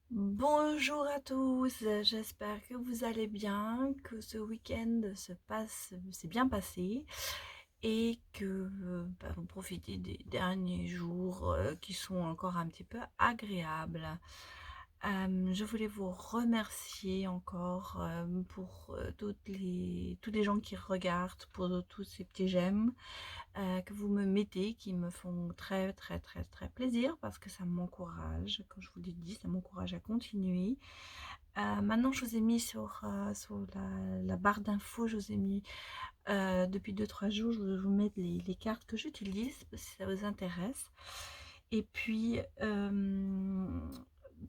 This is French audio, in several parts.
Bonjour à tous, j'espère que vous allez bien, que ce week-end s'est bien passé et que vous profitez des derniers jours qui sont encore un petit peu agréables. Je voulais vous remercier encore pour tous les gens qui regardent, pour tous ces petits j'aime que vous me mettez, qui me font très très très très plaisir parce que ça m'encourage, comme je vous l'ai dit, ça m'encourage à continuer. Maintenant, je vous ai mis sur la barre d'infos, je vous ai mis depuis 2 3 jours, je vais vous mettre les cartes que j'utilise si ça vous intéresse. Et puis,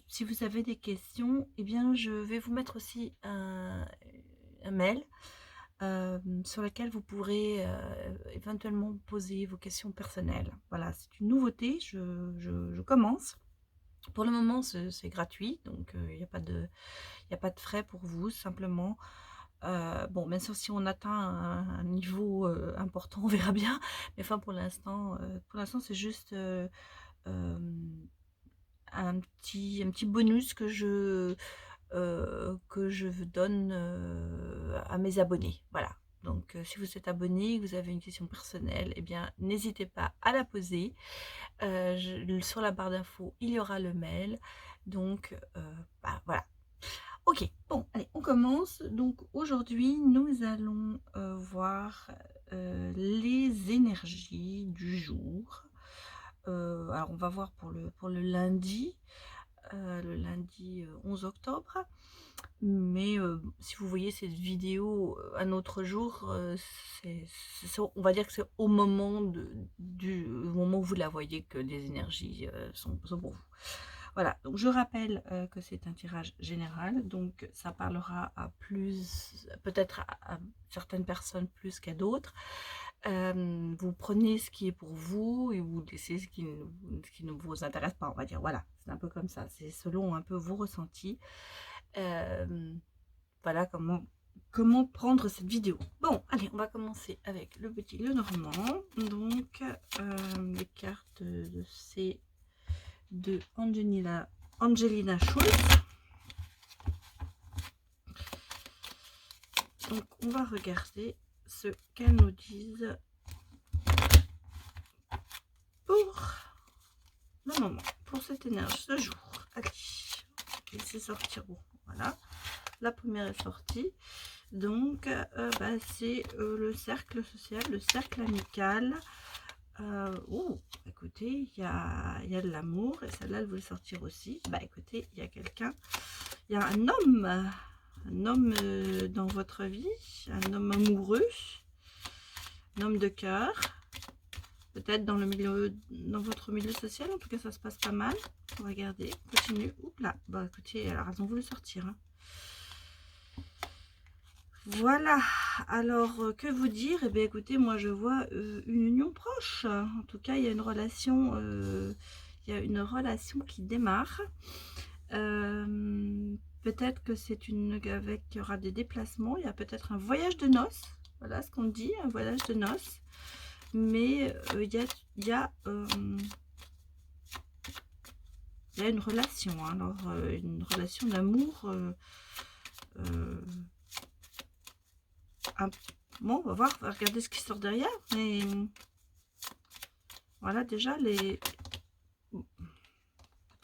si vous avez des questions, eh bien, je vais vous mettre aussi un mail sur lequel vous pourrez éventuellement poser vos questions personnelles. Voilà, c'est une nouveauté, je commence. Pour le moment, c'est gratuit, donc il n'y a pas de, il y a pas de frais pour vous, simplement. Bon, bien sûr, si on atteint un niveau important, on verra bien. Mais enfin, pour l'instant, c'est juste euh, un petit bonus que je donne à mes abonnés. Voilà. Donc, si vous êtes abonné et que vous avez une question personnelle, eh bien, n'hésitez pas à la poser. Sur la barre d'infos, il y aura le mail. Donc, bah, voilà. Ok, bon, allez, on commence. Donc, aujourd'hui, nous allons voir les énergies du jour. Alors, on va voir pour le lundi 11 octobre. Mais si vous voyez cette vidéo un autre jour, on va dire que c'est au moment où vous la voyez que les énergies sont pour vous. Voilà, donc je rappelle que c'est un tirage général, donc ça parlera peut-être à certaines personnes plus qu'à d'autres. Vous prenez ce qui est pour vous et vous laissez ce qui ne vous intéresse pas, on va dire. Voilà, c'est un peu comme ça, c'est selon un peu vos ressentis. Voilà comment prendre cette vidéo. Bon, allez, on va commencer avec le petit Lenormand. Donc, les cartes de Angelina Schulz. Donc, on va regarder ce qu'elles nous disent pour le moment, pour cette énergie ce jour. Allez, laissez sortir. Bon, voilà, la première est sortie. Donc, c'est le cercle social, le cercle amical. Écoutez, il y a de l'amour, et celle-là, elle voulait sortir aussi. Bah, écoutez, il y a quelqu'un, il y a un homme dans votre vie, un homme amoureux, un homme de cœur, peut-être dans votre milieu social. En tout cas, ça se passe pas mal. Regardez, continue. Oups là, bah écoutez, elle a raison, voulu sortir. Hein. Voilà, alors que vous dire? Eh bien écoutez, moi je vois une union proche. En tout cas, il y a une relation qui démarre. Peut-être que il y aura des déplacements, il y a peut-être un voyage de noces. Voilà ce qu'on dit, un voyage de noces. Mais il y a une relation, hein. Alors une relation d'amour. Bon, on va voir, on va regarder ce qui sort derrière. Mais voilà, déjà les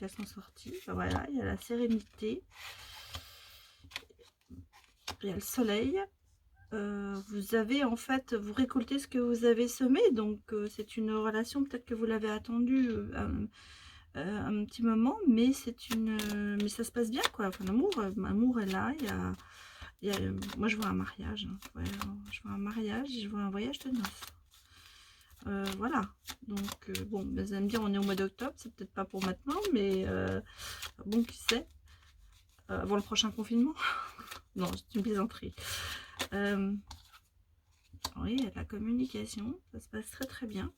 elles sont sorties. Ben voilà, il y a la sérénité, il y a le soleil. Vous avez en fait, vous récoltez ce que vous avez semé, donc c'est une relation, peut-être que vous l'avez attendue un petit moment, mais mais ça se passe bien, quoi. Enfin, l'amour est là. Moi je vois un mariage, hein. Ouais, je vois un mariage, je vois un voyage de noces. Voilà, donc bon, vous allez me dire, on est au mois d'octobre, c'est peut-être pas pour maintenant, mais bon, qui sait, avant le prochain confinement. Non, c'est une plaisanterie. Oui, la communication, ça se passe très très bien.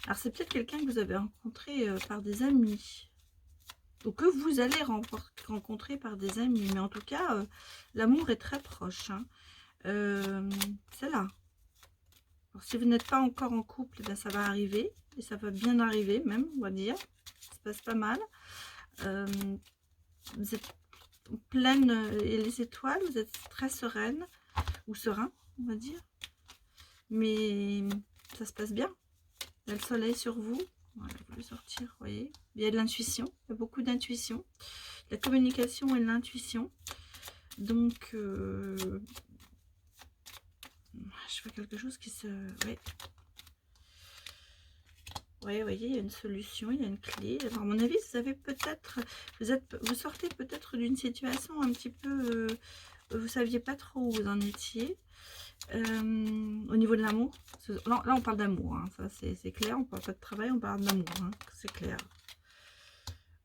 Alors c'est peut-être quelqu'un que vous avez rencontré par des amis, ou que vous allez rencontrer par des amis, mais en tout cas, l'amour est très proche. Hein. C'est là. Alors, si vous n'êtes pas encore en couple, ben, ça va arriver. et ça va bien arriver même, on va dire. Ça se passe pas mal. Vous êtes pleine et les étoiles, vous êtes très sereine ou serein, on va dire. Mais ça se passe bien. Il y a le soleil sur vous. Voilà, vous voulez sortir, vous voyez. Il y a de l'intuition, il y a beaucoup d'intuition. La communication et l'intuition. Donc, je fais quelque chose qui se... Oui. Oui, vous voyez, il y a une solution, il y a une clé. Alors, à mon avis, vous avez peut-être... Vous sortez peut-être d'une situation un petit peu... vous ne saviez pas trop où vous en étiez. Au niveau de l'amour. Là, on parle d'amour, hein, ça c'est clair. On parle pas de travail, on parle d'amour, hein, c'est clair.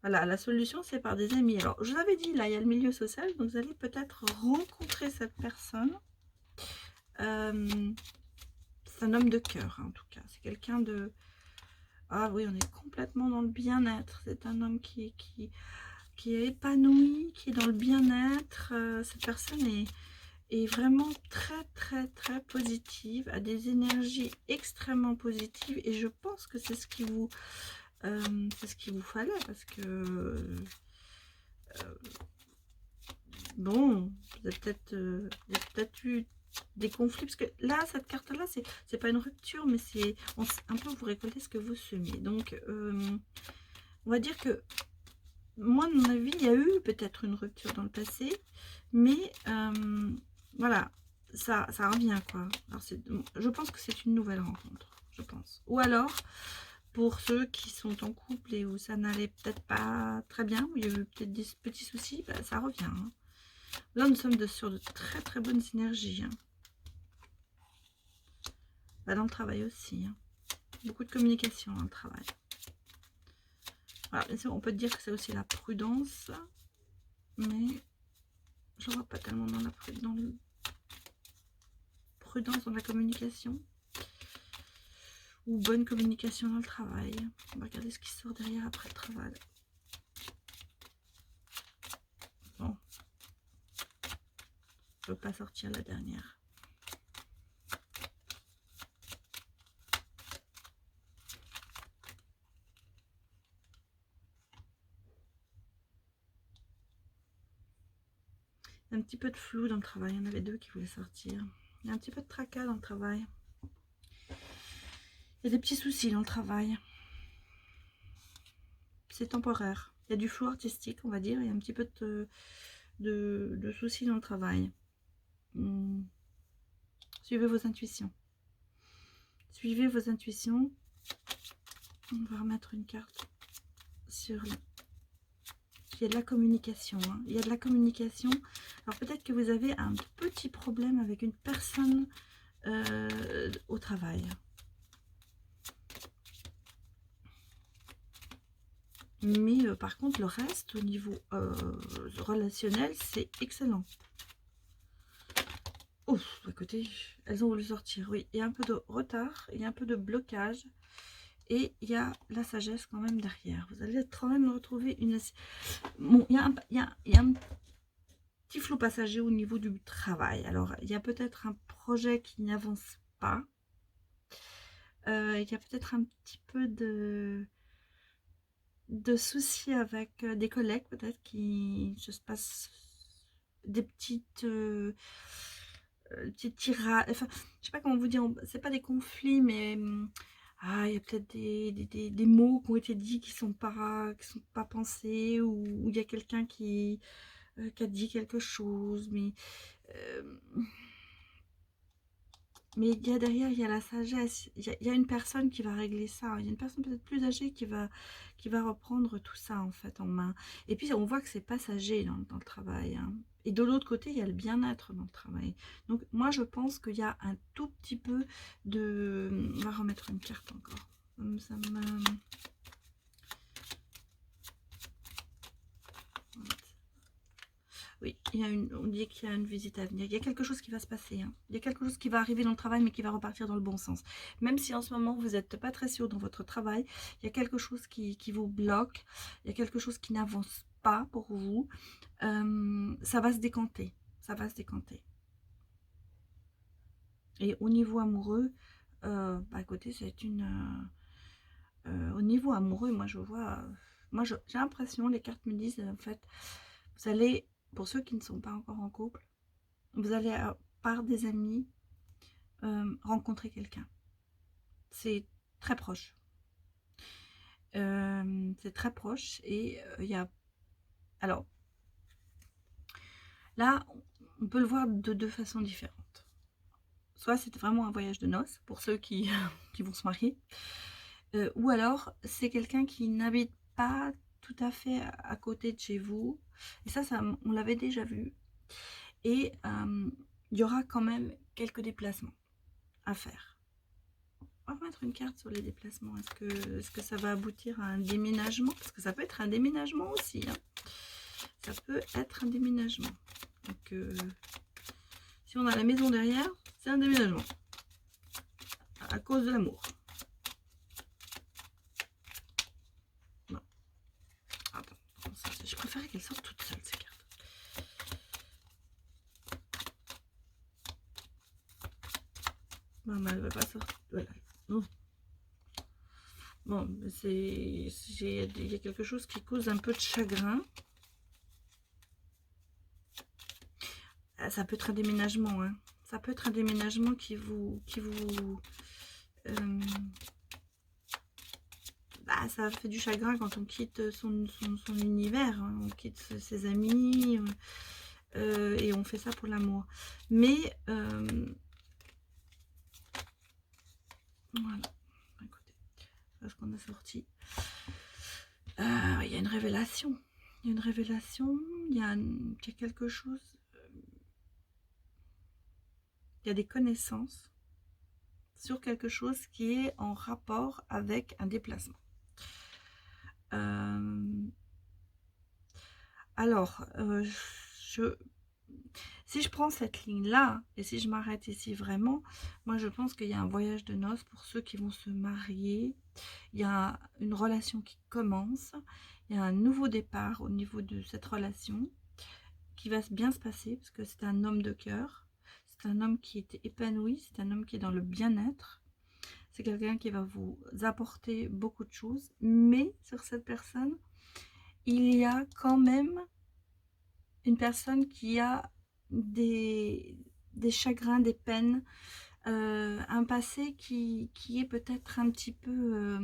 Voilà, la solution, c'est par des amis. Alors, je vous avais dit, là, il y a le milieu social, donc vous allez peut-être rencontrer cette personne. C'est un homme de cœur, hein, en tout cas. C'est quelqu'un de... Ah oui, on est complètement dans le bien-être. C'est un homme qui est épanoui, qui est dans le bien-être. Cette personne est vraiment très, très, très positive, a des énergies extrêmement positives. Et je pense que c'est ce qui vous... c'est ce qu'il vous fallait, parce que... bon, vous avez peut-être eu des conflits, parce que là, cette carte-là, c'est pas une rupture, mais c'est un peu vous récoltez ce que vous semez. Donc, on va dire que, moi, de mon avis, il y a eu peut-être une rupture dans le passé, mais voilà, ça revient, quoi. Alors, je pense que c'est une nouvelle rencontre, je pense. Ou alors, pour ceux qui sont en couple et où ça n'allait peut-être pas très bien, où il y a eu peut-être des petits soucis, bah, ça revient, hein. Là, nous sommes sur de très très bonnes énergies, hein. Bah, dans le travail aussi, hein. Beaucoup de communication dans le travail. Alors, bien sûr, on peut dire que c'est aussi la prudence, mais je ne vois pas tellement dans la prudence dans la communication. Ou bonne communication dans le travail. On va regarder ce qui sort derrière après le travail. Bon. Je ne veux pas sortir la dernière. Il y a un petit peu de flou dans le travail. Il y en avait deux qui voulaient sortir. Il y a un petit peu de tracas dans le travail. Il y a des petits soucis dans le travail. C'est temporaire. Il y a du flou artistique, on va dire. Il y a un petit peu de soucis dans le travail. Suivez vos intuitions. Suivez vos intuitions. On va remettre une carte sur... Il y a de la communication, hein. Il y a de la communication. Alors peut-être que vous avez un petit problème avec une personne au travail. Mais par contre, le reste, au niveau relationnel, c'est excellent. Ouf, écoutez, elles ont voulu sortir. Oui, il y a un peu de retard, il y a un peu de blocage. Et il y a la sagesse quand même derrière. Vous allez quand même retrouver une... Bon, il y a un petit flot passager au niveau du travail. Alors, il y a peut-être un projet qui n'avance pas. Il y a peut-être un petit peu de soucis avec des collègues, peut-être, qui se passe des petites tirades. Enfin, je sais pas comment vous dire, c'est pas des conflits, mais... il y a peut-être des mots qui ont été dits qui sont pas pensés, ou il y a quelqu'un qui a dit quelque chose, mais il y a derrière, il y a la sagesse, il y a une personne qui va régler ça, il y a une personne peut-être plus âgée qui va reprendre tout ça en fait en main. Et puis on voit que c'est passager dans le travail, hein. Et de l'autre côté, il y a le bien-être dans le travail. Donc moi je pense qu'il y a un tout petit peu de... On va remettre une carte encore. Ça me... Oui, on dit qu'il y a une visite à venir. Il y a quelque chose qui va se passer, hein. Il y a quelque chose qui va arriver dans le travail, mais qui va repartir dans le bon sens. Même si en ce moment, vous n'êtes pas très sûr dans votre travail, il y a quelque chose qui vous bloque. Il y a quelque chose qui n'avance pas pour vous. Ça va se décanter. Ça va se décanter. Et au niveau amoureux, écoutez, c'est une... Au niveau amoureux, moi je vois, j'ai l'impression, les cartes me disent, en fait, vous allez, pour ceux qui ne sont pas encore en couple, vous allez, par des amis, rencontrer quelqu'un. C'est très proche. C'est très proche et il y a... Alors, là, on peut le voir de deux façons différentes. Soit c'est vraiment un voyage de noces, pour ceux qui, qui vont se marier, ou alors c'est quelqu'un qui n'habite pas tout à fait à côté de chez vous. Et ça on l'avait déjà vu. Et il y aura quand même quelques déplacements à faire. On va mettre une carte sur les déplacements. Est-ce que ça va aboutir à un déménagement? Parce que ça peut être un déménagement aussi, hein. Ça peut être un déménagement. Donc, si on a la maison derrière, c'est un déménagement. À cause de l'amour. Non. Attends, je préférais qu'elles sortent toutes seules, ces cartes. Non, mais elle ne va pas sortir. Voilà. Non. Bon, il y a quelque chose qui cause un peu de chagrin. Ça peut être un déménagement, hein. Ça peut être un déménagement qui vous ça fait du chagrin quand on quitte son univers, hein. On quitte ses amis, et on fait ça pour l'amour. Mais voilà, écoutez, ce qu'on a sorti. Il y a une révélation. Il y a une révélation, il y a quelque chose. Il y a des connaissances sur quelque chose qui est en rapport avec un déplacement. Alors, si je prends cette ligne-là, et si je m'arrête ici vraiment, moi je pense qu'il y a un voyage de noces pour ceux qui vont se marier. Il y a une relation qui commence. Il y a un nouveau départ au niveau de cette relation qui va bien se passer, parce que c'est un homme de cœur. C'est un homme qui est épanoui. C'est un homme qui est dans le bien-être. C'est quelqu'un qui va vous apporter beaucoup de choses. Mais sur cette personne, il y a quand même une personne qui a des chagrins, des peines, un passé qui est peut-être un petit peu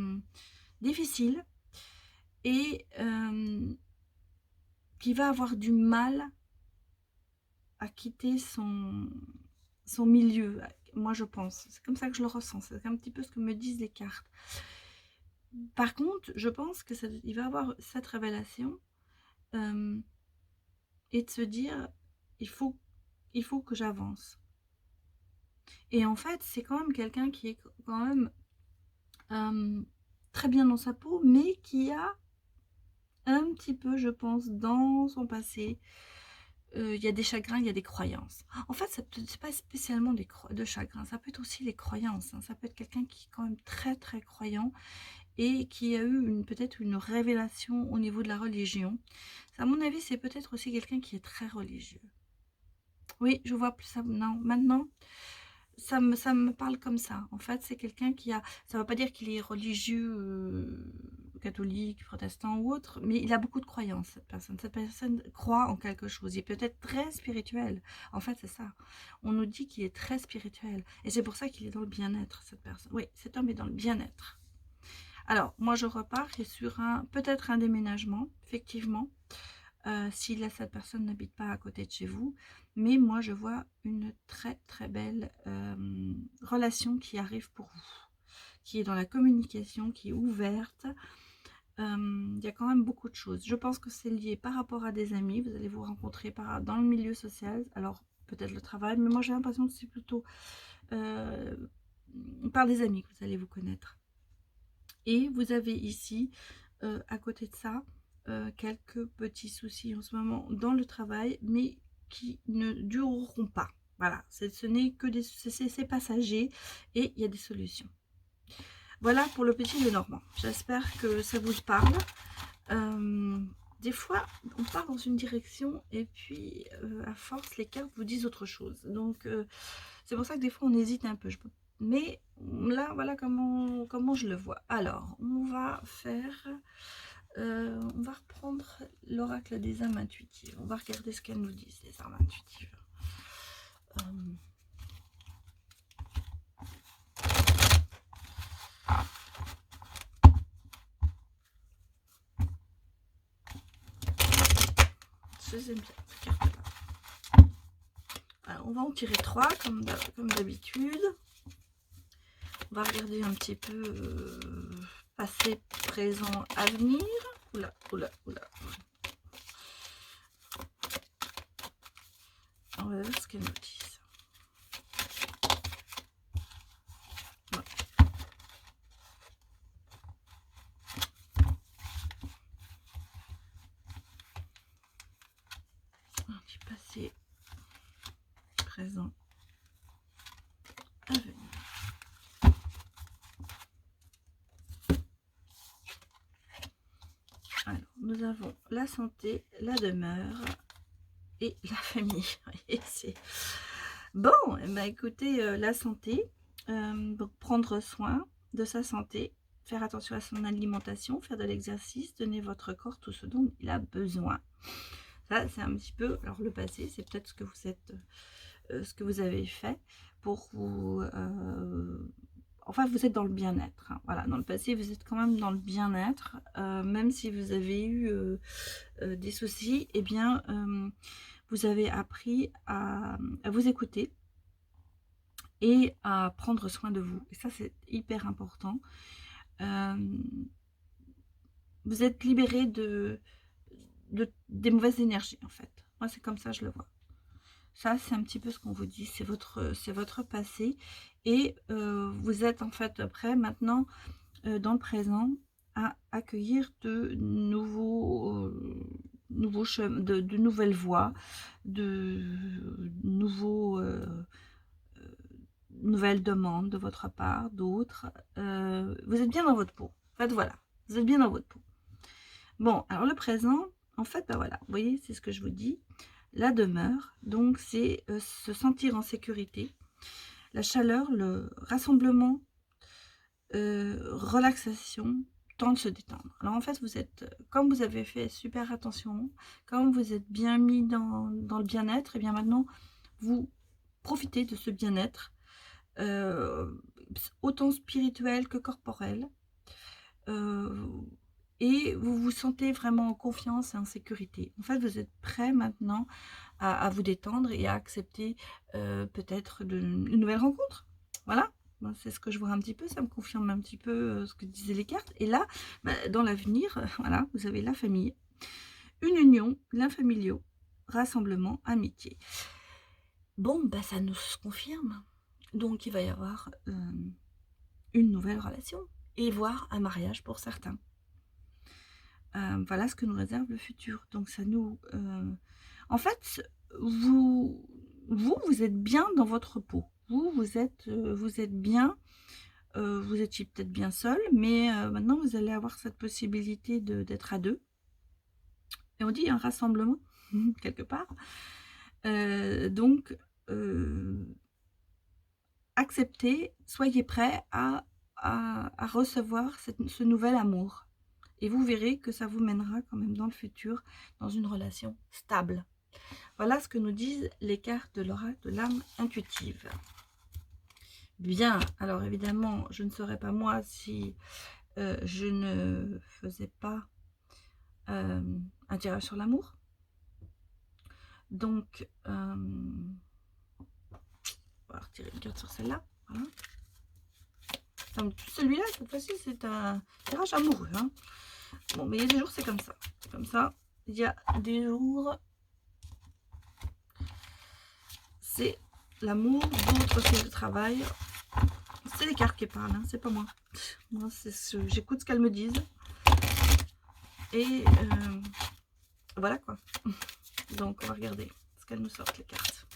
difficile et qui va avoir du mal à quitter son milieu. Moi, je pense. C'est comme ça que je le ressens. C'est un petit peu ce que me disent les cartes. Par contre, je pense que il va avoir cette révélation et de se dire, il faut que j'avance. Et en fait, c'est quand même quelqu'un qui est quand même très bien dans sa peau, mais qui a un petit peu, je pense, dans son passé, il y a des chagrins, il y a des croyances. En fait, c'est pas spécialement de chagrins, ça peut être aussi les croyances, hein. Ça peut être quelqu'un qui est quand même très très croyant et qui a eu peut-être une révélation au niveau de la religion. À mon avis, c'est peut-être aussi quelqu'un qui est très religieux. Oui, je vois plus ça. Non, maintenant, ça me parle comme ça. En fait, c'est quelqu'un qui a... Ça ne veut pas dire qu'il est religieux, catholique, protestant ou autre, mais il a beaucoup de croyances, cette personne. Cette personne croit en quelque chose. Il est peut-être très spirituel. En fait, c'est ça. On nous dit qu'il est très spirituel. Et c'est pour ça qu'il est dans le bien-être, cette personne. Oui, cet homme est dans le bien-être. Alors, moi, je repars sur peut-être un déménagement, effectivement. Si là, cette personne n'habite pas à côté de chez vous. Mais moi, je vois une très très belle relation qui arrive pour vous, qui est dans la communication, qui est ouverte. Il y a quand même beaucoup de choses. Je pense que c'est lié par rapport à des amis. Vous allez vous rencontrer dans le milieu social. Alors, peut-être le travail, mais moi, j'ai l'impression que c'est plutôt par des amis que vous allez vous connaître. Et vous avez ici, à côté de ça, quelques petits soucis en ce moment dans le travail, mais qui ne dureront pas. Voilà, ce n'est que c'est passager et il y a des solutions. Voilà pour le petit Lenormand. J'espère que ça vous parle. Des fois, on part dans une direction et puis, à force, les cartes vous disent autre chose. Donc, c'est pour ça que des fois, on hésite un peu. Mais là, voilà comment je le vois. Alors, on va faire... on va reprendre l'oracle des âmes intuitives. On va regarder ce qu'elles nous disent, les âmes intuitives. J'aime bien cette carte-là. Alors, on va en tirer 3 comme d'habitude. On va regarder un petit peu passé, présent, avenir. Oula, oula, oula. On va voir ce qu'elles nous disent. Ouais. Un petit passé, présent, avenir. Alors, nous avons la santé, la demeure et la famille. Et c'est bon. Eh ben, écoutez, la santé, donc prendre soin de sa santé, faire attention à son alimentation, faire de l'exercice, donner votre corps tout ce dont il a besoin. Ça, c'est un petit peu, alors le passé, c'est peut-être ce que vous êtes, ce que vous avez fait pour vous, enfin vous êtes dans le bien-être, hein. Voilà, dans le passé vous êtes quand même dans le bien-être, même si vous avez eu des soucis, et bien vous avez appris à vous écouter et à prendre soin de vous, et ça c'est hyper important. Vous êtes libéré des mauvaises énergies, en fait. Moi c'est comme ça je le vois. Ça, c'est un petit peu ce qu'on vous dit, c'est votre passé. Et vous êtes en fait prêt maintenant, dans le présent, à accueillir de nouvelles voies, nouvelles demandes de votre part, d'autres. Vous êtes bien dans votre peau. En fait, voilà, vous êtes bien dans votre peau. Bon, alors le présent, en fait, ben voilà, vous voyez, c'est ce que je vous dis. La demeure, donc c'est se sentir en sécurité, la chaleur, le rassemblement, relaxation, temps de se détendre. Alors en fait, vous êtes, comme vous avez fait super attention, comme vous êtes bien mis dans le bien-être, et bien maintenant, vous profitez de ce bien-être, autant spirituel que corporel. Et vous vous sentez vraiment en confiance et en sécurité. En fait, vous êtes prêt maintenant à vous détendre et à accepter peut-être une nouvelle rencontre. Voilà, c'est ce que je vois un petit peu, ça me confirme un petit peu ce que disaient les cartes. Et là, dans l'avenir, voilà, vous avez la famille, une union, liens familiaux, rassemblement, amitié. Bon, ça nous confirme. Donc, il va y avoir une nouvelle relation et voire un mariage pour certains. Voilà ce que nous réserve le futur. Donc ça nous... en fait, vous êtes bien dans votre peau. Vous êtes bien. Vous étiez peut-être bien seul, mais maintenant vous allez avoir cette possibilité d'être à deux. Et on dit un rassemblement, quelque part. Donc, acceptez, soyez prêts à recevoir ce nouvel amour. Et vous verrez que ça vous mènera quand même dans le futur, dans une relation stable. Voilà ce que nous disent les cartes de l'oracle de l'âme intuitive. Bien, alors évidemment, je ne saurais pas moi si je ne faisais pas un tirage sur l'amour. Donc, on va retirer une carte sur celle-là. Voilà. Celui-là, cette fois-ci, c'est un tirage amoureux, hein. Bon, mais il y a des jours, c'est comme ça. Comme ça, il y a des jours, c'est l'amour, d'autres, c'est le travail. C'est les cartes qui parlent, hein, c'est pas moi. Moi, j'écoute ce qu'elles me disent. Et voilà quoi. Donc, on va regarder ce qu'elles nous sortent, les cartes.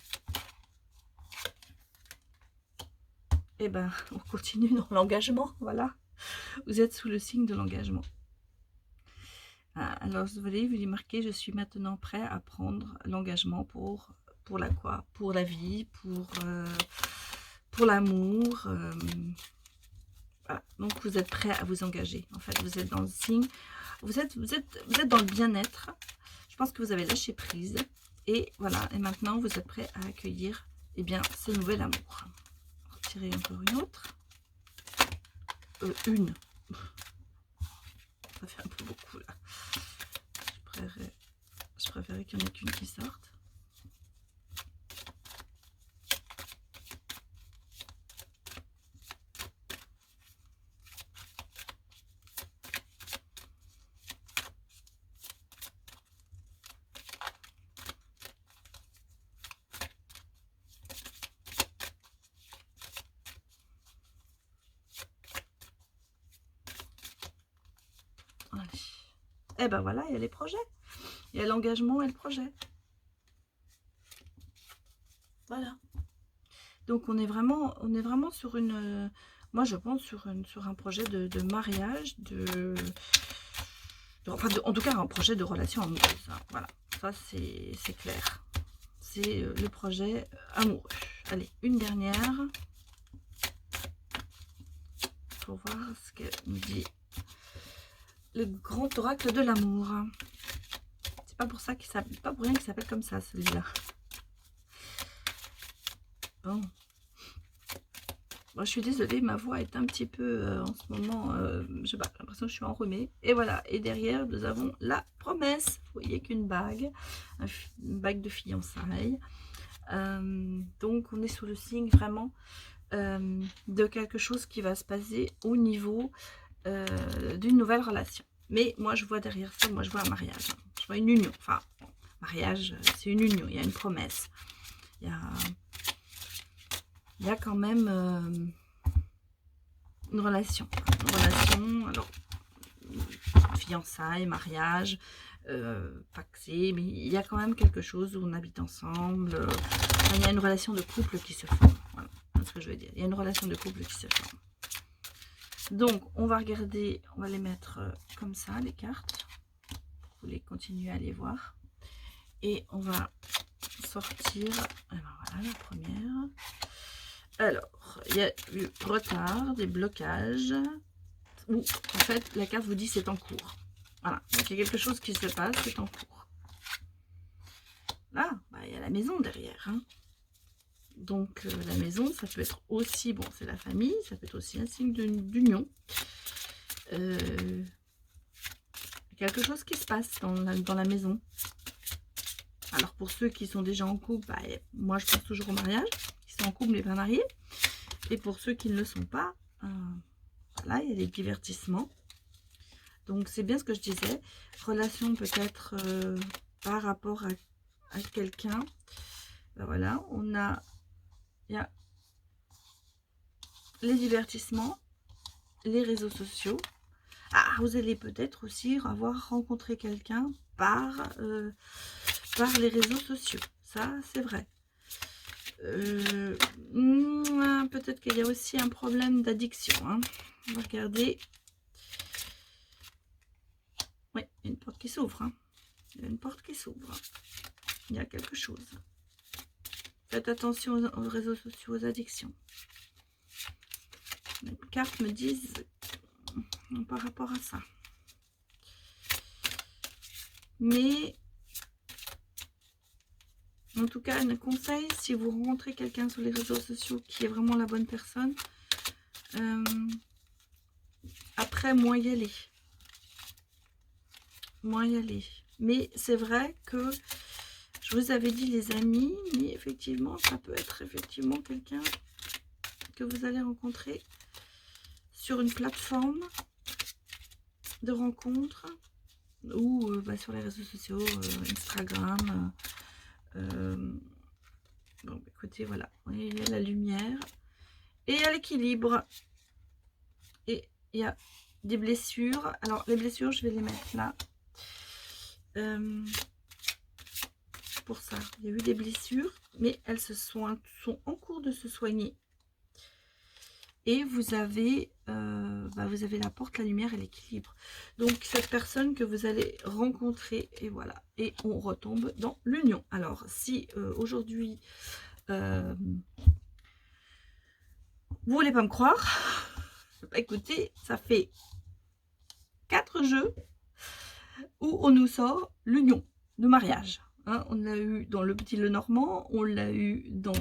Et ben, on continue dans l'engagement, voilà. Vous êtes sous le signe de l'engagement. Alors, vous voyez, vous lui marquez, je suis maintenant prêt à prendre l'engagement pour la quoi? Pour la vie, pour l'amour. Voilà. Donc vous êtes prêt à vous engager. En fait, vous êtes dans le signe, vous êtes dans le bien-être. Je pense que vous avez lâché prise. Et voilà, et maintenant vous êtes prêt à accueillir bien ce nouvel amour. On va tirer encore une autre. Une. Ça fait un peu beaucoup là. Je préférais qu'il n'y en ait qu'une qui sorte. Et ben voilà, il y a les projets. Il y a l'engagement et le projet. Voilà. Donc on est vraiment sur une... moi je pense sur un projet de mariage, en tout cas un projet de relation amoureuse. Hein. Voilà, ça c'est clair. C'est le projet amoureux. Allez, une dernière. Pour voir ce que nous dit le grand oracle de l'amour. C'est pas pour ça qu'il s'appelle, pas pour rien qu'il s'appelle comme ça celui-là. Bon. Bon, je suis désolée, ma voix est un petit peu en ce moment, je sais pas, j'ai l'impression que je suis enrhumée. Et voilà, et derrière nous avons la promesse. Vous voyez qu'une bague, une bague de fiançailles. Donc on est sous le signe vraiment de quelque chose qui va se passer au niveau d'une nouvelle relation. Mais moi je vois derrière ça, moi je vois un mariage, hein. Je vois une union, enfin mariage c'est une union, il y a une promesse, il y a quand même une relation, alors fiançailles, mariage, paxé, mais il y a quand même quelque chose où on habite ensemble, il y a une relation de couple qui se forme, voilà, c'est ce que je veux dire, il y a une relation de couple qui se forme. Donc on va regarder, on va les mettre comme ça, les cartes, vous voulez continuer à les voir, et on va sortir, alors voilà la première. Alors, il y a eu retard, des blocages, ou en fait la carte vous dit c'est en cours. Voilà, donc il y a quelque chose qui se passe, c'est en cours. Là, bah, il y a la maison derrière. Hein. Donc la maison, ça peut être aussi, bon c'est la famille, ça peut être aussi un signe d'union. Quelque chose qui se passe dans la maison. Alors pour ceux qui sont déjà en couple, bah, moi je pense toujours au mariage, qui sont en couple mais pas mariés. Et pour ceux qui ne le sont pas, là il y a des divertissements. Donc c'est bien ce que je disais, relation peut-être par rapport à quelqu'un. Ben voilà, il y a les divertissements, les réseaux sociaux. Ah, vous allez peut-être aussi avoir rencontré quelqu'un par les réseaux sociaux. Ça, c'est vrai. Peut-être qu'il y a aussi un problème d'addiction. Hein. On va regarder. Oui, il y a une porte qui s'ouvre. Hein. Il y a une porte qui s'ouvre. Il y a quelque chose. Faites attention aux réseaux sociaux, aux addictions. Les cartes me disent par rapport à ça. Mais en tout cas, un conseil, si vous rencontrez quelqu'un sur les réseaux sociaux qui est vraiment la bonne personne, après, moins y aller. Moins y aller. Mais c'est vrai que je vous avais dit les amis, mais effectivement, ça peut être effectivement quelqu'un que vous allez rencontrer sur une plateforme de rencontre ou sur les réseaux sociaux, Instagram. Bon, écoutez, voilà, il y a la lumière et il y a l'équilibre et il y a des blessures. Alors les blessures, je vais les mettre là. Pour ça, il y a eu des blessures, mais elles sont en cours de se soigner. Et vous avez la porte, la lumière et l'équilibre. Donc cette personne que vous allez rencontrer, et voilà, et on retombe dans l'union. Alors si aujourd'hui Vous voulez pas me croire? Bah, écoutez, ça fait 4 jeux où on nous sort l'union de mariage. Hein, on l'a eu dans le petit Lenormand, on l'a eu dans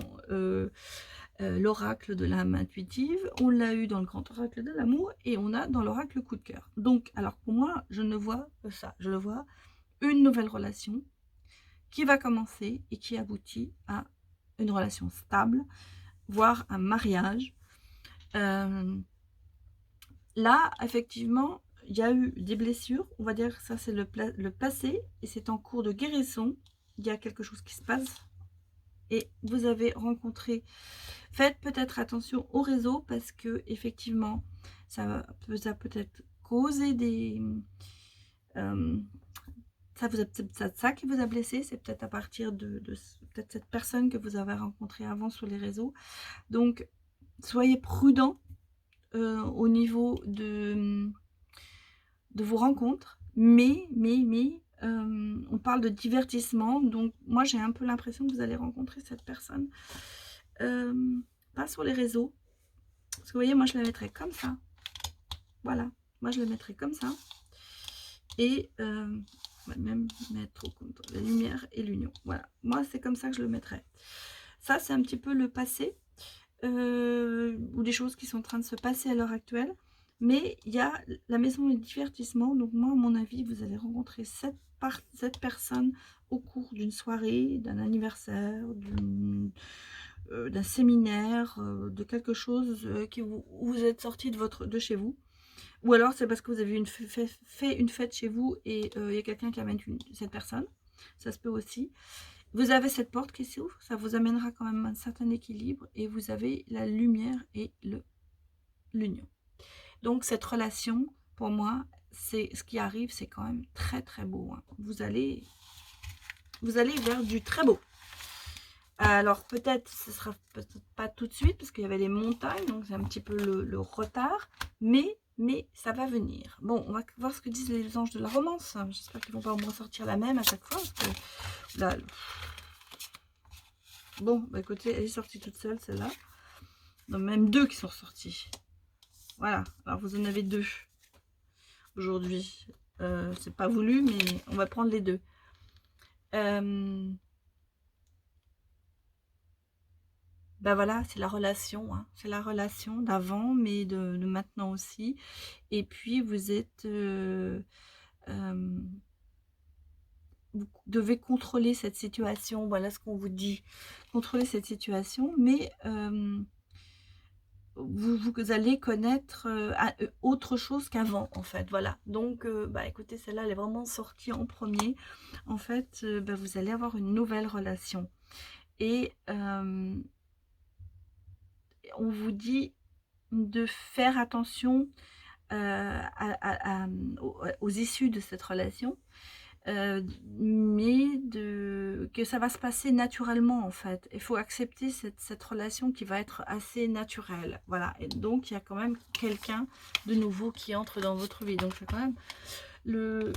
l'oracle de l'âme intuitive, on l'a eu dans le grand oracle de l'amour et on a dans l'oracle coup de cœur. Donc, alors pour moi, je ne vois que ça. Je le vois, une nouvelle relation qui va commencer et qui aboutit à une relation stable, voire un mariage. Là, effectivement, il y a eu des blessures. On va dire que ça, c'est le passé et c'est en cours de guérison. Il y a quelque chose qui se passe et vous avez rencontré. Faites peut-être attention au réseau parce que effectivement, ça a peut-être causé des... ça vous a peut-être ça qui vous a blessé. C'est peut-être à partir de peut-être cette personne que vous avez rencontrée avant sur les réseaux. Donc, soyez prudents au niveau de vos rencontres, mais on parle de divertissement, donc moi j'ai un peu l'impression que vous allez rencontrer cette personne, pas sur les réseaux, parce que vous voyez, moi je la mettrais comme ça, voilà, moi je la mettrais comme ça, et on va même mettre au compte la lumière et l'union, voilà, moi c'est comme ça que je le mettrais. Ça c'est un petit peu le passé, ou des choses qui sont en train de se passer à l'heure actuelle. Mais il y a la maison de divertissement. Donc moi, à mon avis, vous allez rencontrer cette personne au cours d'une soirée, d'un anniversaire, d'un séminaire, de quelque chose qui vous êtes sorti de chez vous. Ou alors c'est parce que vous avez fait une fête chez vous et il y a quelqu'un qui amène cette personne. Ça se peut aussi. Vous avez cette porte qui s'ouvre, ça vous amènera quand même un certain équilibre et vous avez la lumière et l'union. Donc cette relation, pour moi, c'est ce qui arrive, c'est quand même très très beau. Hein. Vous allez vers du très beau. Alors peut-être ce sera peut-être pas tout de suite parce qu'il y avait les montagnes, donc c'est un petit peu le retard, mais ça va venir. Bon, on va voir ce que disent les anges de la romance. J'espère qu'ils vont pas me ressortir la même à chaque fois parce que là, bon, bah écoutez, elle est sortie toute seule celle-là. Donc même deux qui sont ressortis. Voilà, alors vous en avez deux aujourd'hui. C'est pas voulu, mais on va prendre les deux. Ben voilà, c'est la relation, hein. C'est la relation d'avant, mais de maintenant aussi. Et puis vous êtes... vous devez contrôler cette situation, voilà ce qu'on vous dit. Contrôler cette situation, mais... vous allez connaître autre chose qu'avant, en fait, voilà. Donc, bah, écoutez, celle-là, elle est vraiment sortie en premier. En fait, bah, vous allez avoir une nouvelle relation. Et on vous dit de faire attention aux issues de cette relation. Mais que ça va se passer naturellement en fait. Il faut accepter cette relation qui va être assez naturelle. Voilà, et donc il y a quand même quelqu'un de nouveau qui entre dans votre vie. Donc c'est quand même le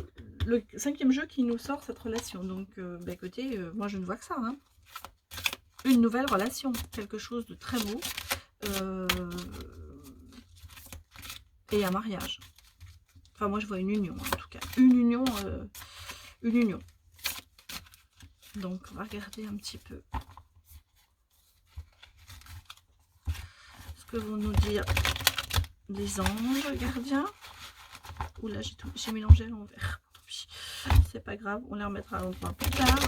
5e jeu qui nous sort cette relation. Donc bah, écoutez, moi je ne vois que ça. Hein. Une nouvelle relation, quelque chose de très beau. Et un mariage. Enfin moi je vois une union en tout cas. Une union. Une union. Donc, on va regarder un petit peu ce que vont nous dire les anges gardiens. Oula, j'ai mélangé à l'envers. C'est pas grave, on les remettra à l'endroit plus tard.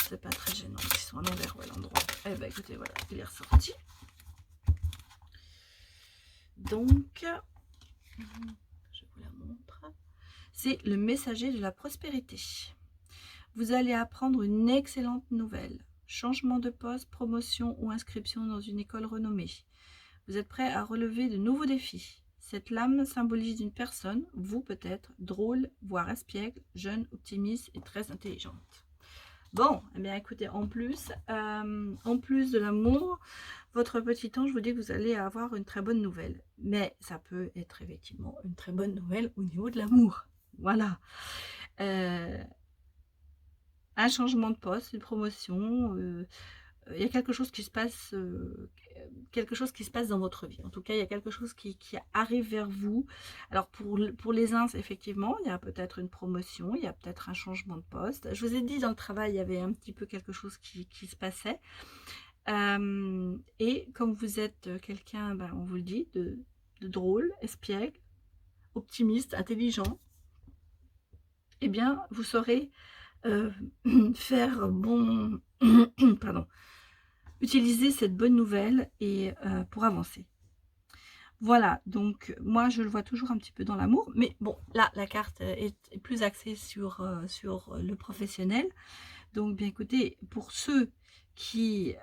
C'est pas très gênant qu'ils sont à l'envers ou à l'endroit. Eh ben écoutez, voilà, il est ressorti. Donc, je vous la montre. C'est le messager de la prospérité. Vous allez apprendre une excellente nouvelle. Changement de poste, promotion ou inscription dans une école renommée. Vous êtes prêt à relever de nouveaux défis. Cette lame symbolise une personne, vous peut-être, drôle, voire espiègle, jeune, optimiste et très intelligente. Bon, eh bien écoutez, en plus de l'amour, votre petit ange vous dit que vous allez avoir une très bonne nouvelle. Mais ça peut être effectivement une très bonne nouvelle au niveau de l'amour. Voilà. un changement de poste, une promotion, il y a quelque chose qui se passe, quelque chose qui se passe dans votre vie. En tout cas, il y a quelque chose qui arrive vers vous. Alors pour les uns, effectivement, il y a peut-être une promotion, il y a peut-être un changement de poste. Je vous ai dit, dans le travail, il y avait un petit peu quelque chose qui se passait. Et comme vous êtes quelqu'un, ben, on vous le dit, de drôle, espiègle, optimiste, intelligent, eh bien, vous saurez faire bon, pardon, utiliser cette bonne nouvelle et pour avancer. Voilà, donc moi je le vois toujours un petit peu dans l'amour, mais bon, là la carte est plus axée sur le professionnel. Donc bien écoutez, pour ceux qui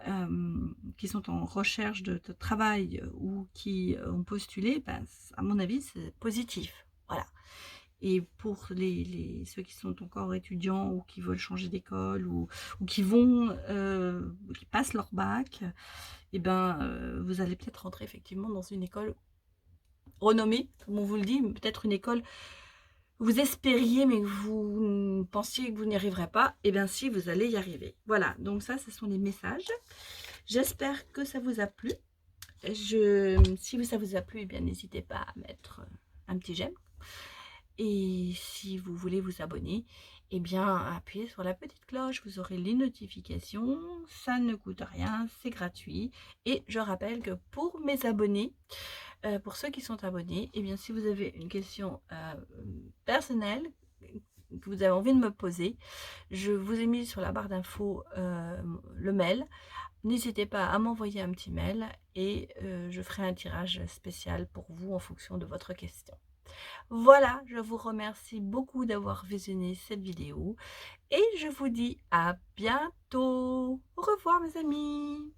sont en recherche de travail ou qui ont postulé, ben, à mon avis c'est positif. Voilà. Et pour ceux qui sont encore étudiants ou qui veulent changer d'école ou qui passent leur bac, et ben, vous allez peut-être rentrer effectivement dans une école renommée, comme on vous le dit, peut-être une école que vous espériez mais que vous pensiez que vous n'y arriverez pas. Et bien si, vous allez y arriver. Voilà, donc ça, ce sont les messages. J'espère que ça vous a plu. Si ça vous a plu, eh bien n'hésitez pas à mettre un petit j'aime. Et si vous voulez vous abonner, eh bien appuyez sur la petite cloche, vous aurez les notifications, ça ne coûte rien, c'est gratuit. Et je rappelle que pour mes abonnés, pour ceux qui sont abonnés, eh bien si vous avez une question personnelle que vous avez envie de me poser, je vous ai mis sur la barre d'infos le mail. N'hésitez pas à m'envoyer un petit mail et je ferai un tirage spécial pour vous en fonction de votre question. Voilà, je vous remercie beaucoup d'avoir visionné cette vidéo et je vous dis à bientôt. Au revoir mes amis.